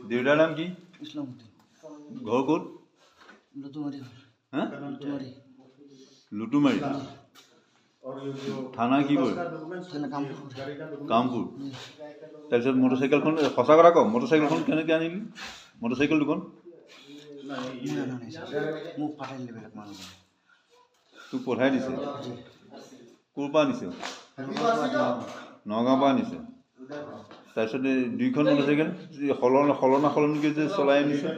দেউতাৰ নাম কি? ইছলামউদ্দিন। ঘৰ ক'ত? লুটুমাৰি। হা? লুটুমাৰি। লুটুমাৰী। থানা কি পৰে? থানা কামপুৰ। কামপুৰ। তাৰপিছত মটৰচাইকেলখন সঁচা কথা কওঁ, মটৰচাইকেলখন কেনেকৈ আনিলি? মটৰচাইকেল দুখন মোক পাঠাই দিলে বেলেগ মানুহ। তোক পঠাই দিছে? ক'ৰ পৰা আনিছে? নগাঁৱৰ পৰা আনিছে। তাৰপিছত এই দুইখন মটৰচাইকেল সলনা সলনিকৈ যে চলাই আনিছে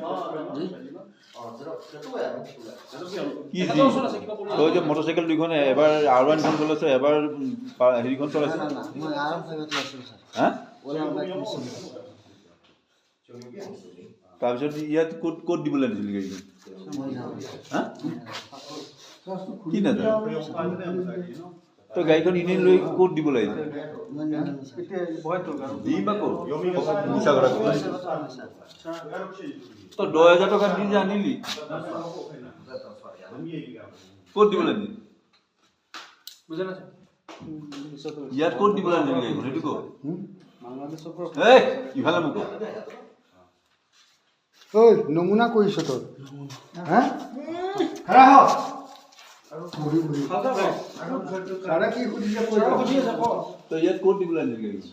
কি যি? তই যে মটৰচাইকেল দুইখন এবাৰ R1খন চলাইছ, এবাৰ হেৰিখন চলাইছ? হা? তাৰপিছত ইয়াত ক'ত ক'ত দিবলৈ আনিছিলি গাড়ীখন? হা? কি নাজানো তই গাড়ীখন এনেই লৈ ক'ত দিব লাগিছে? দি বা ক'ত মিছা কথা ক'ব। তই 10,000 টকা দি যে আনিলি ক'ত দিবলৈ আনিলি? ইয়াত ক'ত দিবলৈ আনিলি গাড়ীখন সেইটো ক। এই ইফালে মোক ঐ নমুনা কৰিছ তই কি সুধিছে তই ইয়াত ক'ত দিবলৈ আনিলি গাড়ীখন?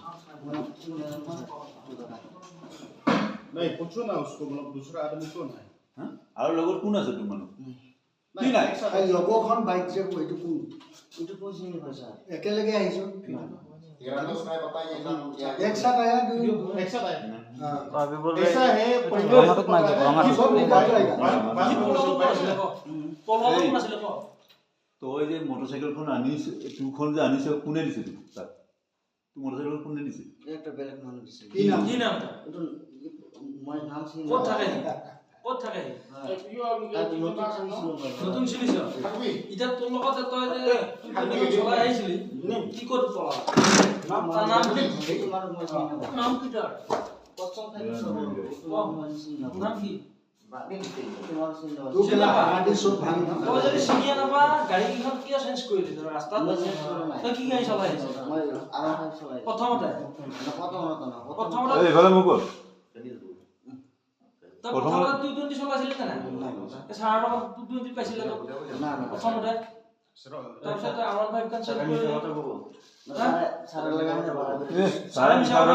আৰু লগত কোন আছে তোৰ মানুহ? কি নাই? লগৰখন বাইক যে এইটো কোন? একেলগে আহিছো एक साथ आया एक साथ आया अभी बोल रहे ऐसा है रंगाटक ना के रंगाटक তই যে মটৰচাইকেলখন আনিছ, তোৰখন যে আনিছ কোনে দিছে তোক? তাক তোৰ মটৰচাইকেল কোনে দিছে? একটা বেলেগ মানুহ দিছে। কি নাম? এইটো মই নাম চিনি ক'ত থাকে? ক'ত থাকে? নতুন চিনিছ? এতিয়া তোৰ লগত তই যে চলাই আহিছিলি কি ক'ত চলা? নাম কি? নাম কি তাৰ? নাম কি? তই যদি চিনিয়ে নাপা গাড়ীকেইখন কিয় চেঞ্জ কৰিলি তই ৰাস্তাত? তই কি গাড়ী চলাই আহিছ? প্ৰথমতে এইফালে মোক ক'ত? তই প্ৰথমতে 220 চলাইছিলি নে নাই? ছাৰৰ লগত 220 পাইছিলে তই প্ৰথমতে? তাৰপিছত তই R15 চেঞ্জ কৰিলি। ছাৰে লগাই ছাৰে মিছা কথা